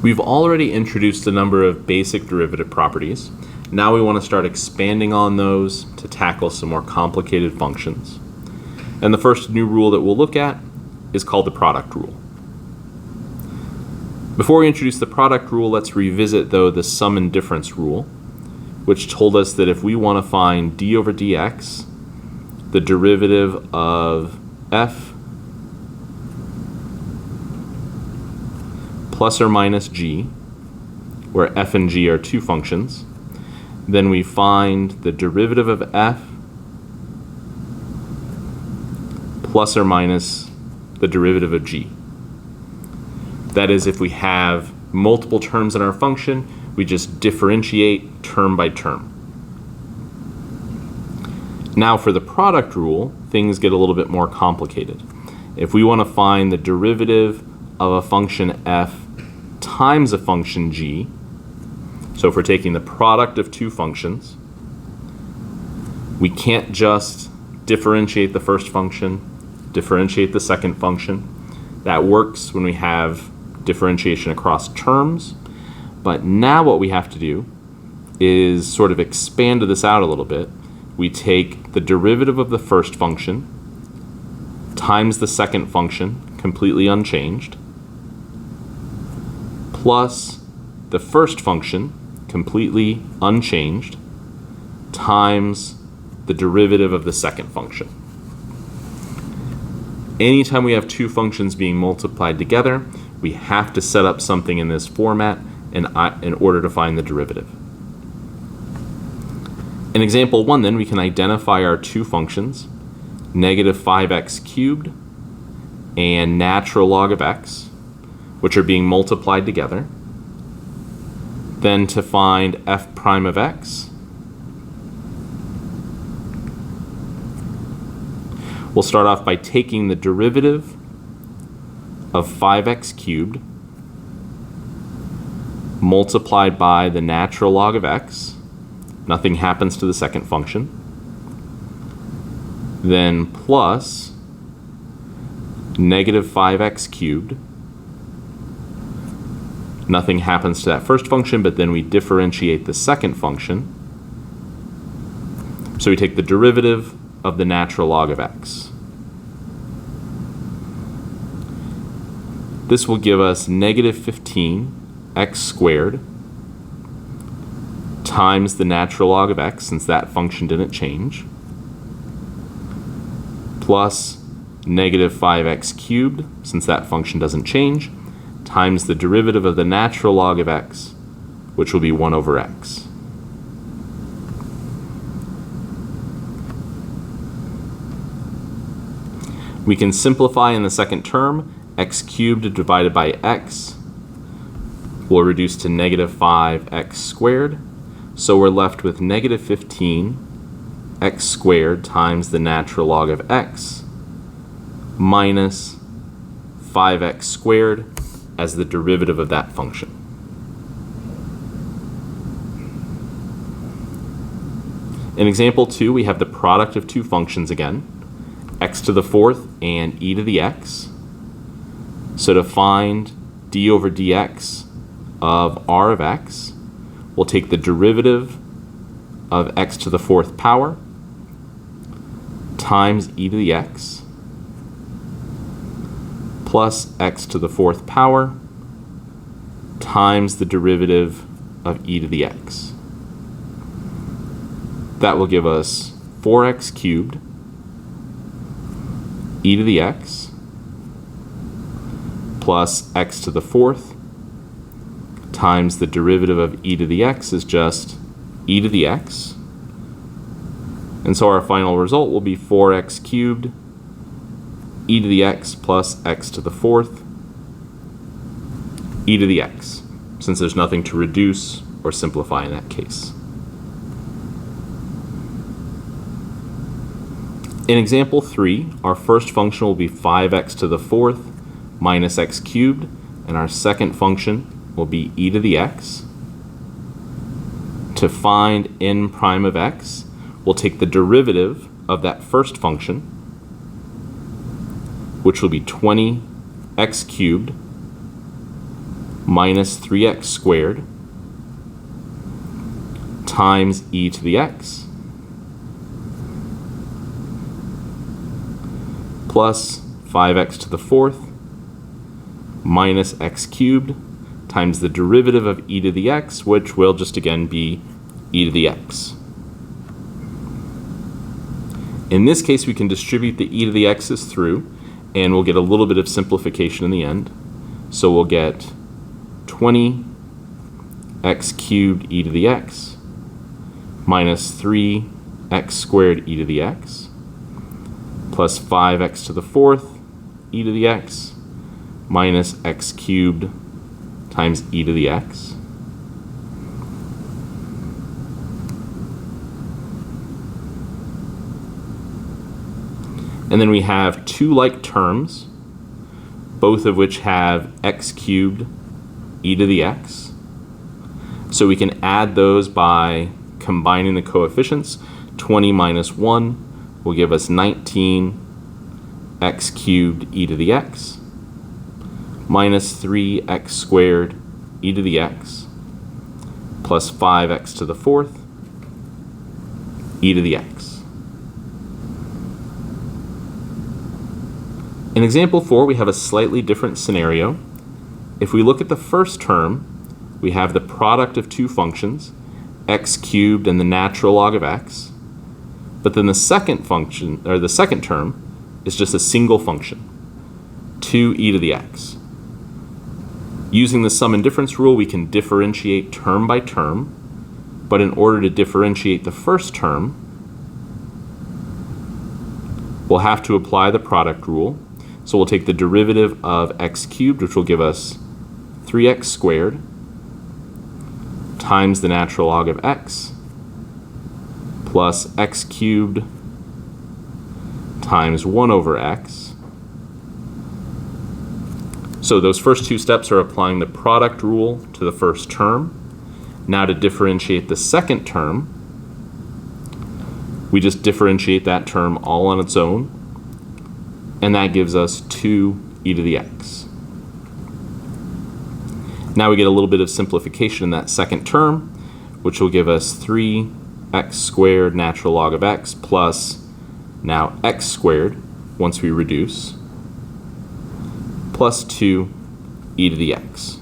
We've already introduced a number of basic derivative properties. Now we want to start expanding on those to tackle some more complicated functions. And the first new rule that we'll look at is called the product rule. Before we introduce the product rule, let's revisit though the sum and difference rule, which told us that if we want to find d over dx, the derivative of f plus or minus g, where f and g are two functions, then we find the derivative of f plus or minus the derivative of g. That is, if we have multiple terms in our function, we just differentiate term by term. Now for the product rule, things get a little bit more complicated. If we want to find the derivative of a function f times a function g, so if we're taking the product of two functions, we can't just differentiate the first function, differentiate the second function. That works when we have differentiation across terms, but now what we have to do is sort of expand this out a little bit. We take the derivative of the first function times the second function, completely unchanged, plus the first function, completely unchanged, times the derivative of the second function. Anytime we have two functions being multiplied together, we have to set up something in this format in order to find the derivative. In example 1 then, we can identify our two functions, negative 5x cubed and natural log of x, which are being multiplied together. Then to find f prime of x, we'll start off by taking the derivative of 5x cubed multiplied by the natural log of x. Nothing happens to the second function. Then plus negative 5x cubed. Nothing happens to that first function, but then we differentiate the second function. So we take the derivative of the natural log of x. This will give us negative 15x squared times the natural log of x, since that function didn't change, plus negative 5x cubed, since that function doesn't change, times the derivative of the natural log of x, which will be 1 over x. We can simplify in the second term. X cubed divided by x will reduce to negative 5x squared. So we're left with negative 15x squared times the natural log of x minus 5x squared as the derivative of that function. In example 2, we have the product of two functions again, x to the fourth and e to the x. So to find d over dx of r of x, we'll take the derivative of x to the fourth power times e to the x plus x to the fourth power times the derivative of e to the x. That will give us 4x cubed e to the x plus x to the fourth times the derivative of e to the x is just e to the x. And so our final result will be 4x cubed e to the x plus x to the fourth e to the x, since there's nothing to reduce or simplify in that case. In example 3, our first function will be 5x to the fourth minus x cubed, and our second function will be e to the x. To find n prime of x, we'll take the derivative of that first function, which will be 20x cubed minus 3x squared times e to the x plus 5x to the fourth minus x cubed times the derivative of e to the x, which will just again be e to the x. In this case, we can distribute the e to the x's through, and we'll get a little bit of simplification in the end. So we'll get 20 x cubed e to the x minus 3x squared e to the x plus 5x to the fourth e to the x minus x cubed times e to the x. And then we have two like terms, both of which have x cubed e to the x. So we can add those by combining the coefficients. 20 minus 1 will give us 19 x cubed e to the x minus 3x squared e to the x plus 5x to the fourth e to the x. In example 4, we have a slightly different scenario. If we look at the first term, we have the product of two functions, x cubed and the natural log of x. But then the second function, or the second term, is just a single function, 2e to the x. Using the sum and difference rule, we can differentiate term by term, but in order to differentiate the first term, we'll have to apply the product rule. So we'll take the derivative of x cubed, which will give us 3x squared, times the natural log of x, plus x cubed times 1 over x. So those first two steps are applying the product rule to the first term. Now to differentiate the second term, we just differentiate that term all on its own, and that gives us 2e to the x. Now we get a little bit of simplification in that second term, which will give us 3x squared natural log of x plus now x squared, once we reduce, plus 2e to the x.